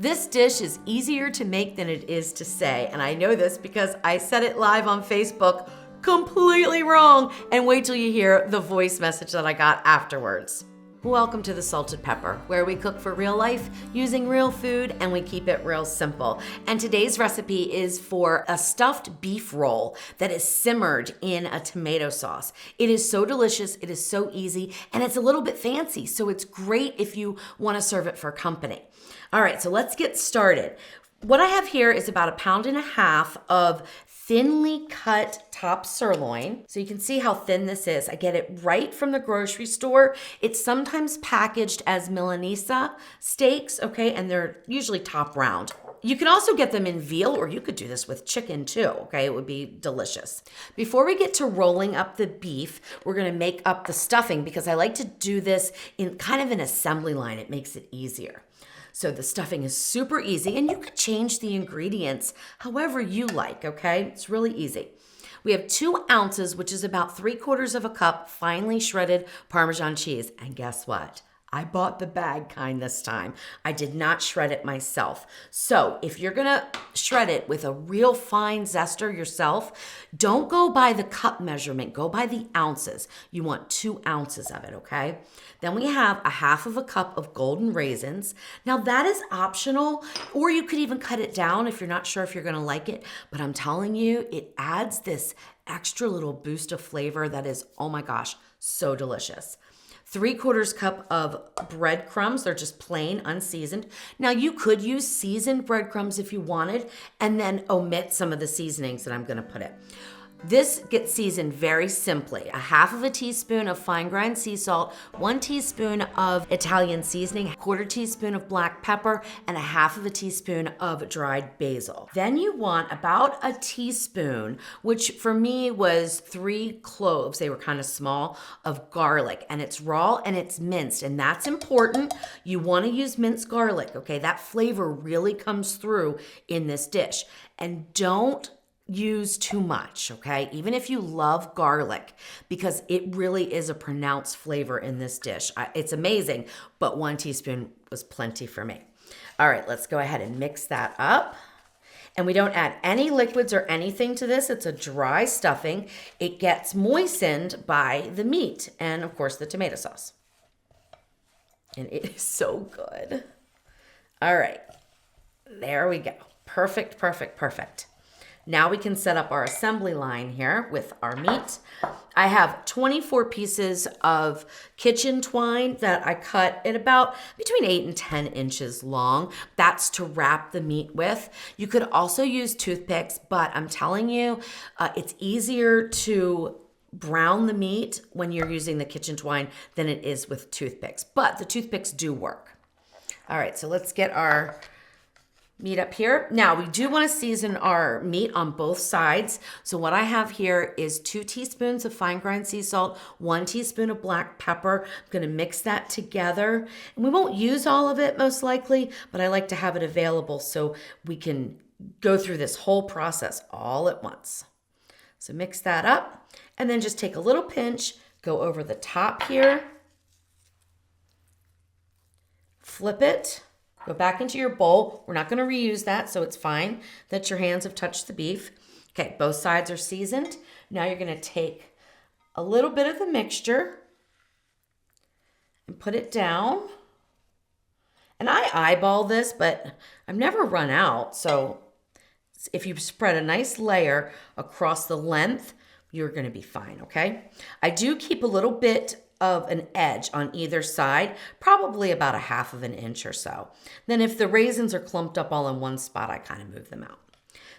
This dish is easier to make than it is to say, and I know this because I said it live on Facebook completely wrong, and wait till you hear the voice message that I got afterwards. Welcome to the Salted Pepper, where we cook for real life using real food and we keep it real simple. And today's recipe is for a stuffed beef roll that is simmered in a tomato sauce. It is so delicious, it is so easy, and it's a little bit fancy, so it's great if you want to serve it for company. All right, so let's get started. What I have here is about 1.5 pounds of thinly cut top sirloin. So you can see how thin this is. I get it right from the grocery store. It's sometimes packaged as Milanese steaks, okay? And they're usually top round. You can also get them in veal, or you could do this with chicken too, okay? It would be delicious. Before we get to rolling up the beef, we're gonna make up the stuffing because I like to do this in kind of an assembly line. It makes it easier. So the stuffing is super easy, and you could change the ingredients however you like, okay? It's really easy. We have 2 ounces, which is about 3/4 cup finely shredded Parmesan cheese. And guess what? I bought the bag kind this time. I did not shred it myself. So if you're gonna shred it with a real fine zester yourself, don't go by the cup measurement, go by the ounces. You want 2 ounces of it, okay? Then we have 1/2 cup of golden raisins. Now that is optional, or you could even cut it down if you're not sure if you're gonna like it, but I'm telling you, it adds this extra little boost of flavor that is, oh my gosh, so delicious. 3/4 cup of breadcrumbs. They're just plain, unseasoned. Now you could use seasoned breadcrumbs if you wanted, and then omit some of the seasonings that I'm gonna put in. This gets seasoned very simply. 1/2 teaspoon of fine ground sea salt, 1 teaspoon of Italian seasoning, 1/4 teaspoon of black pepper, and 1/2 teaspoon of dried basil. Then you want about a teaspoon, which for me was 3 cloves, they were kind of small, of garlic. And it's raw and it's minced, and that's important. You want to use minced garlic, okay? That flavor really comes through in this dish. And don't use too much, okay? Even if you love garlic, because it really is a pronounced flavor in this dish. It's amazing, but 1 teaspoon was plenty for me. All right, let's go ahead and mix that up. And we don't add any liquids or anything to this. It's a dry stuffing. It gets moistened by the meat and, of course, the tomato sauce. And it is so good. All right, there we go. Perfect, perfect, perfect. Now we can set up our assembly line here with our meat. I have 24 pieces of kitchen twine that I cut at about between 8 and 10 inches long. That's to wrap the meat with. You could also use toothpicks, but I'm telling you, it's easier to brown the meat when you're using the kitchen twine than it is with toothpicks, but the toothpicks do work. All right, so let's get our meat up here. Now we do want to season our meat on both sides. So what I have here is 2 teaspoons of fine ground sea salt, 1 teaspoon of black pepper. I'm going to mix that together. And we won't use all of it most likely, but I like to have it available so we can go through this whole process all at once. So mix that up and then just take a little pinch, go over the top here, flip it, go back into your bowl. We're not going to reuse that, so it's fine that your hands have touched the beef. Okay, both sides are seasoned. Now you're going to take a little bit of the mixture and put it down. And I eyeball this, but I've never run out. So if you spread a nice layer across the length, you're going to be fine, okay? I do keep a little bit of an edge on either side, probably about 1/2 inch or so. Then if the raisins are clumped up all in one spot, I kind of move them out.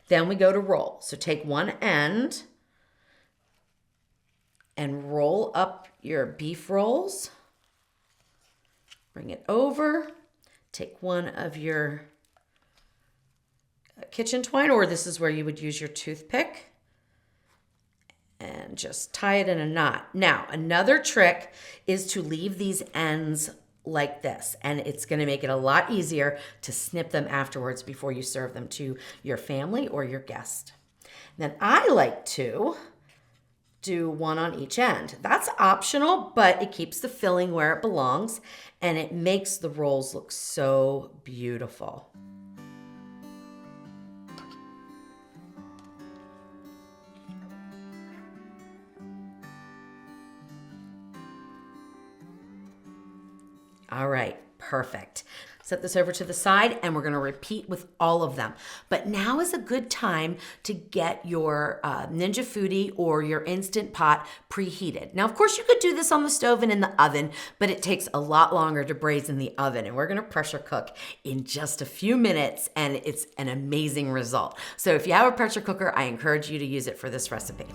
Then we go to roll. So take one end and roll up your beef rolls. Bring it over. Take one of your kitchen twine, or this is where you would use your toothpick, and just tie it in a knot. Now, another trick is to leave these ends like this, and it's going to make it a lot easier to snip them afterwards before you serve them to your family or your guest. Then I like to do one on each end. That's optional, but it keeps the filling where it belongs, and it makes the rolls look so beautiful. All right, perfect. Set this over to the side and we're gonna repeat with all of them. But now is a good time to get your Ninja Foodi or your Instant Pot preheated. Now, of course, you could do this on the stove and in the oven, but it takes a lot longer to braise in the oven. And we're gonna pressure cook in just a few minutes and it's an amazing result. So if you have a pressure cooker, I encourage you to use it for this recipe.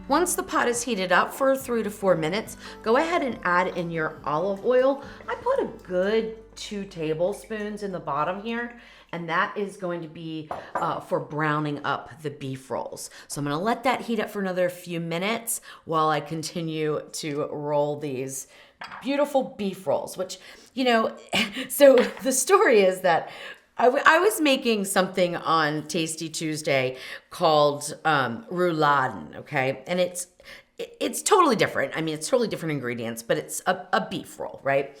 Once the pot is heated up for 3 to 4 minutes, go ahead and add in your olive oil. I put a good 2 tablespoons in the bottom here, and that is going to be for browning up the beef rolls. So I'm gonna let that heat up for another few minutes while I continue to roll these beautiful beef rolls, which, so the story is that I was making something on Tasty Tuesday called rouladen, okay? And it's totally different. I mean, it's totally different ingredients, but it's a beef roll, right?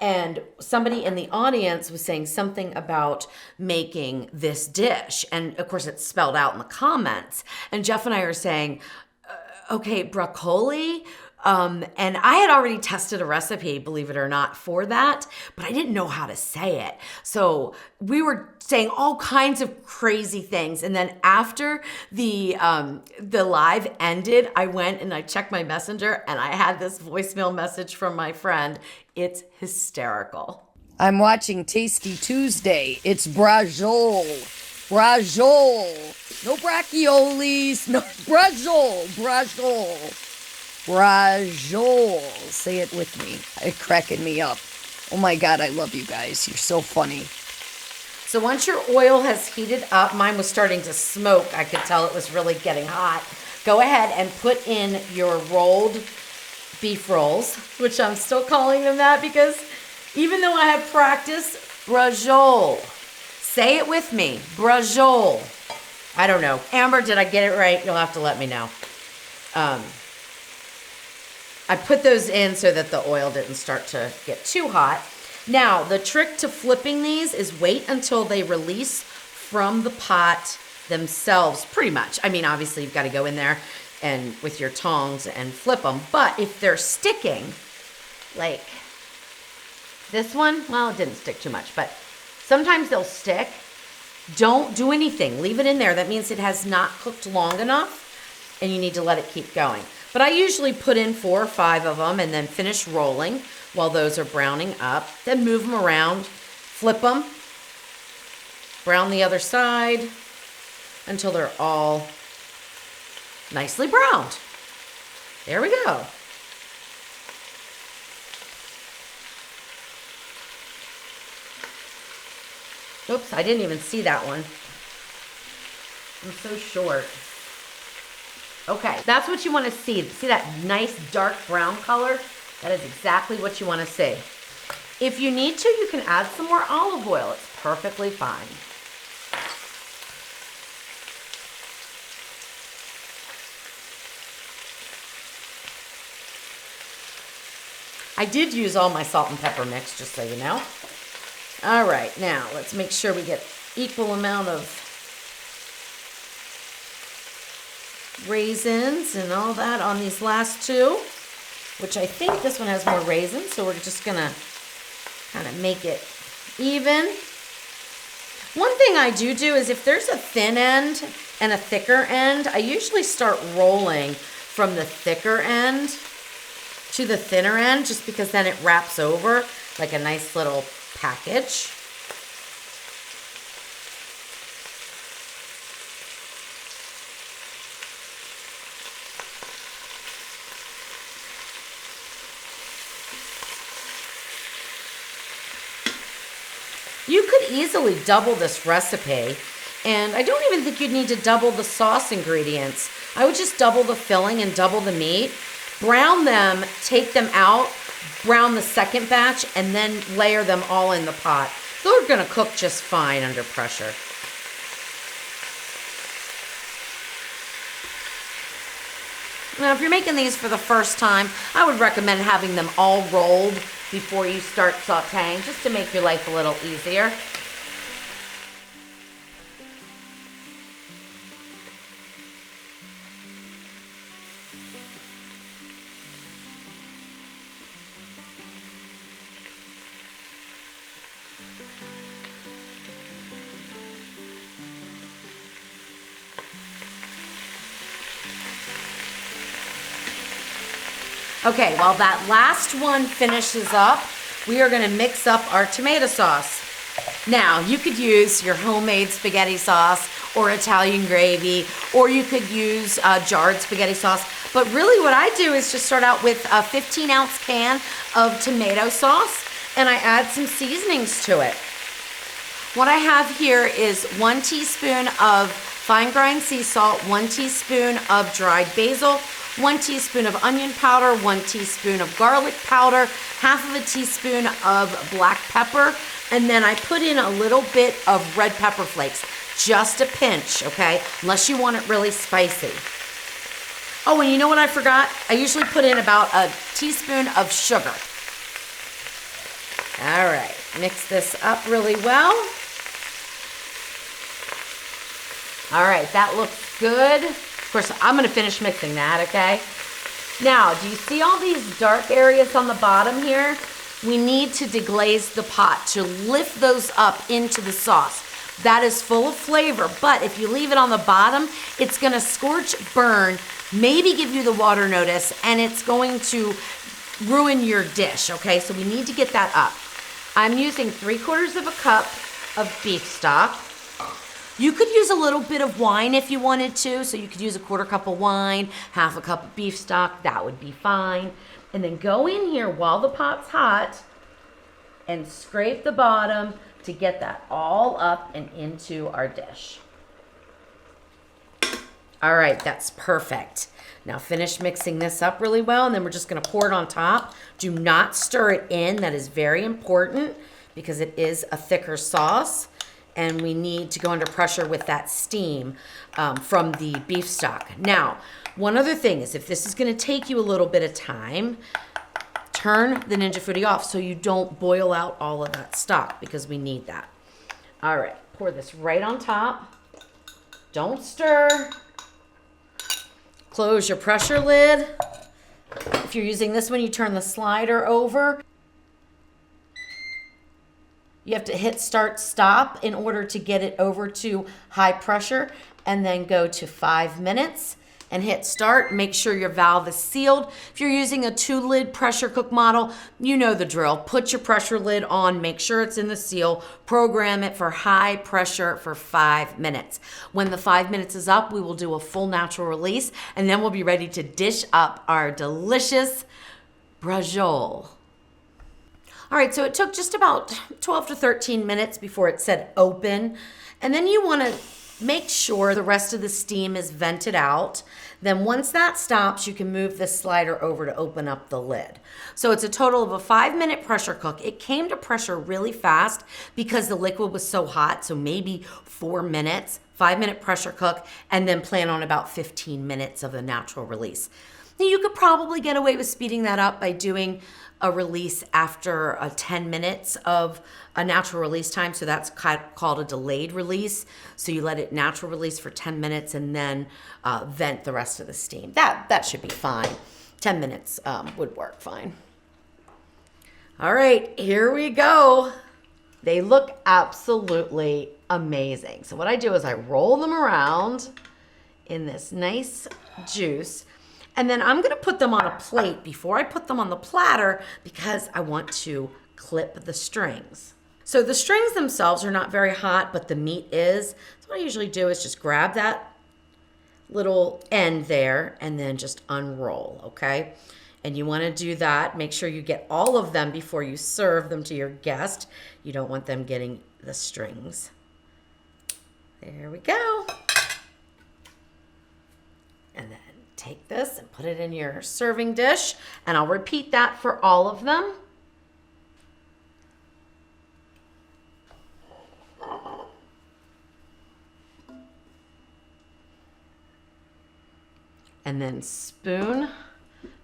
And somebody in the audience was saying something about making this dish. And of course, it's spelled out in the comments. And Jeff and I are saying, okay, Braciole. And I had already tested a recipe, believe it or not, for that, but I didn't know how to say it. So we were saying all kinds of crazy things. And then after the live ended, I went and I checked my messenger and I had this voicemail message from my friend. It's hysterical. I'm watching Tasty Tuesday. It's Braciole. Braciole. No bracioles. No, Braciole. Braciole. Say it with me. It's cracking me up. Oh my God, I love you guys. You're so funny. So once your oil has heated up, mine was starting to smoke. I could tell it was really getting hot. Go ahead and put in your rolled beef rolls, which I'm still calling them that because even though I have practiced, Braciole. Say it with me, Braciole. I don't know. Amber, did I get it right? You'll have to let me know. I put those in so that the oil didn't start to get too hot. Now, the trick to flipping these is wait until they release from the pot themselves, pretty much. I mean, obviously, you've got to go in there and with your tongs and flip them. But if they're sticking, like this one, well, it didn't stick too much, but sometimes they'll stick. Don't do anything. Leave it in there. That means it has not cooked long enough, and you need to let it keep going. But I usually put in 4 or 5 of them and then finish rolling while those are browning up. Then move them around, flip them, brown the other side until they're all nicely browned. There we go. Oops, I didn't even see that one. I'm so short. Okay, that's what you want to see. See that nice dark brown color? That is exactly what you want to see. If you need to, you can add some more olive oil. It's perfectly fine. I did use all my salt and pepper mix, just so you know. All right, now let's make sure we get equal amount of raisins and all that on these last 2, which I think this one has more raisins, so we're just gonna kind of make it even. One thing I do is if there's a thin end and a thicker end, I usually start rolling from the thicker end to the thinner end, just because then it wraps over like a nice little package. You could easily double this recipe, and I don't even think you'd need to double the sauce ingredients. I would just double the filling and double the meat. Brown them, take them out, brown the second batch, and then layer them all in the pot. They're gonna cook just fine under pressure. Now, if you're making these for the first time, I would recommend having them all rolled before you start sauteing, just to make your life a little easier. Okay, while that last one finishes up, we are gonna mix up our tomato sauce. Now, you could use your homemade spaghetti sauce or Italian gravy, or you could use jarred spaghetti sauce. But really what I do is just start out with a 15-ounce can of tomato sauce, and I add some seasonings to it. What I have here is 1 teaspoon of fine grind sea salt, 1 teaspoon of dried basil, 1 teaspoon of onion powder, 1 teaspoon of garlic powder, half of a teaspoon of black pepper, and then I put in a little bit of red pepper flakes, just a pinch, okay? Unless you want it really spicy. Oh, and you know what I forgot? I usually put in about a teaspoon of sugar. All right, mix this up really well. All right, that looks good. Of course, I'm gonna finish mixing that, okay? Now, do you see all these dark areas on the bottom here? We need to deglaze the pot to lift those up into the sauce. That is full of flavor, but if you leave it on the bottom, it's gonna scorch, burn, maybe give you the water notice, and it's going to ruin your dish, okay? So we need to get that up. I'm using 3/4 of a cup of beef stock. You could use a little bit of wine if you wanted to, so you could use a 1/4 cup of wine, half a cup of beef stock, that would be fine. And then go in here while the pot's hot and scrape the bottom to get that all up and into our dish. All right, that's perfect. Now finish mixing this up really well, and then we're just gonna pour it on top. Do not stir it in, that is very important because it is a thicker sauce. And we need to go under pressure with that steam from the beef stock. Now, one other thing is if this is gonna take you a little bit of time, turn the Ninja Foodi off so you don't boil out all of that stock because we need that. All right, pour this right on top. Don't stir. Close your pressure lid. If you're using this one, you turn the slider over. You have to hit start stop in order to get it over to high pressure, and then go to 5 minutes and hit start. Make sure your valve is sealed. If you're using a 2-lid pressure cook model, you know the drill. Put your pressure lid on, make sure it's in the seal, program it for high pressure for 5 minutes. When the 5 minutes is up, we will do a full natural release, and then we'll be ready to dish up our delicious braciole. All right, so it took just about 12 to 13 minutes before it said open. And then you wanna make sure the rest of the steam is vented out. Then once that stops, you can move this slider over to open up the lid. So it's a total of a 5-minute pressure cook. It came to pressure really fast because the liquid was so hot, so maybe 4 minutes, 5-minute pressure cook, and then plan on about 15 minutes of a natural release. Now, you could probably get away with speeding that up by doing a release after 10 minutes of a natural release time. So that's called a delayed release. So you let it natural release for 10 minutes and then vent the rest of the steam. That should be fine. 10 minutes would work fine. All right, here we go. They look absolutely amazing. So what I do is I roll them around in this nice juice. And then I'm gonna put them on a plate before I put them on the platter because I want to clip the strings. So the strings themselves are not very hot, but the meat is. So what I usually do is just grab that little end there and then just unroll, okay? And you wanna do that. Make sure you get all of them before you serve them to your guest. You don't want them getting the strings. There we go. And then take this and put it in your serving dish, and I'll repeat that for all of them. and then spoon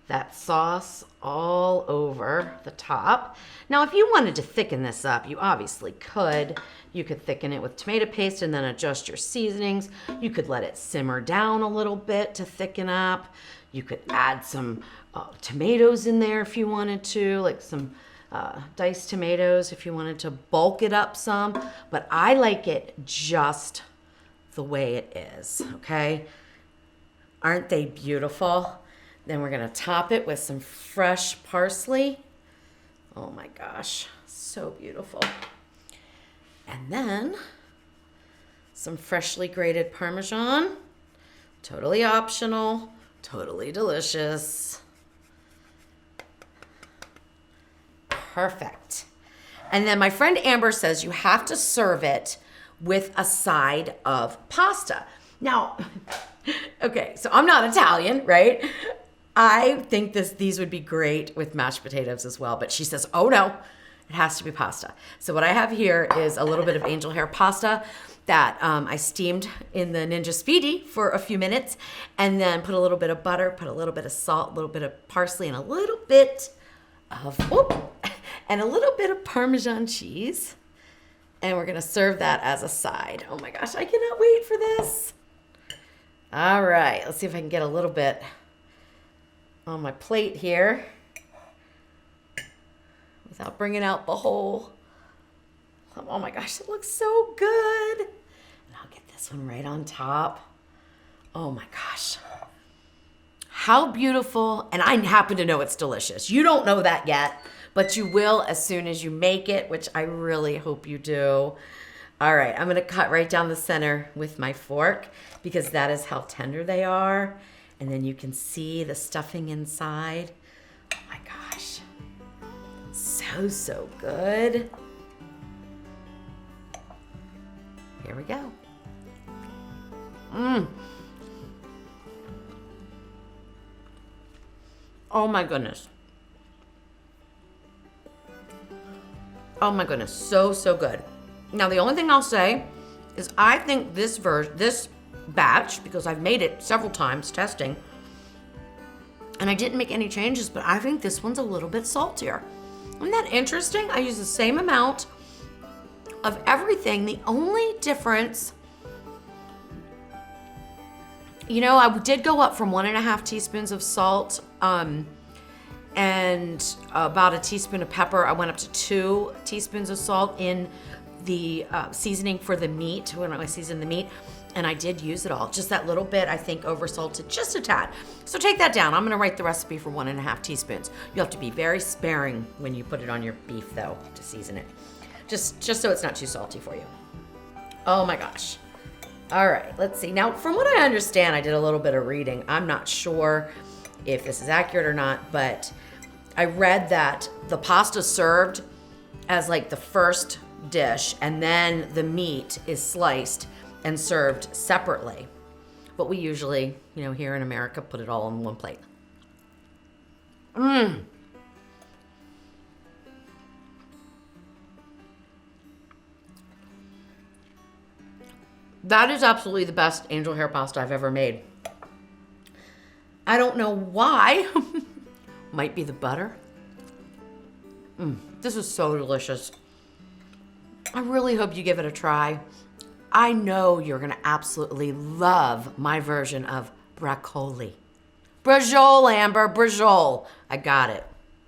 that sauce all over the top. Now, if you wanted to thicken this up, you obviously could. You could thicken it with tomato paste and then adjust your seasonings. You could let it simmer down a little bit to thicken up. You could add some tomatoes in there if you wanted to, like some diced tomatoes if you wanted to bulk it up some. But I like it just the way it is, okay? Aren't they beautiful? Then we're gonna top it with some fresh parsley. Oh my gosh, so beautiful. And then some freshly grated Parmesan. Totally optional, totally delicious. Perfect. And then my friend Amber says you have to serve it with a side of pasta. Now, okay, so I'm not Italian, right? I think these would be great with mashed potatoes as well, but she says, oh no, it has to be pasta. So what I have here is a little bit of angel hair pasta that I steamed in the Ninja Speedy for a few minutes, and then put a little bit of butter, put a little bit of salt, a little bit of parsley, and a little bit of Parmesan cheese. And we're gonna serve that as a side. Oh my gosh, I cannot wait for this. All right, let's see if I can get a little bit on my plate here without bringing out the whole. Oh my gosh, it looks so good. And I'll get this one right on top. Oh my gosh. How beautiful. And I happen to know it's delicious. You don't know that yet, but you will as soon as you make it, which I really hope you do. All right, I'm gonna cut right down the center with my fork because that is how tender they are. And then you can see the stuffing inside. Oh my gosh. So good. Here we go. Oh my goodness. Oh my goodness, so good. Now the only thing I'll say is I think this batch, because I've made it several times testing, and I didn't make any changes, but I think this one's a little bit saltier. Isn't that interesting? I use the same amount of everything. The only difference, I did go up from 1.5 teaspoons of salt and about a teaspoon of pepper. I went up to 2 teaspoons of salt in the seasoning for the meat when I seasoned the meat. And I did use it all. Just that little bit, I think, oversalted just a tad. So take that down. I'm gonna write the recipe for 1.5 teaspoons. You have to be very sparing when you put it on your beef, though, to season it. Just so it's not too salty for you. Oh my gosh. All right, let's see. Now, from what I understand, I did a little bit of reading. I'm not sure if this is accurate or not, but I read that the pasta served as like the first dish, and then the meat is sliced and served separately. But we usually, here in America, put it all on one plate. That is absolutely the best angel hair pasta I've ever made. I don't know why. Might be the butter. This is so delicious. I really hope you give it a try. I know you're gonna absolutely love my version of braciole. Braciole, Amber, braciole. I got it.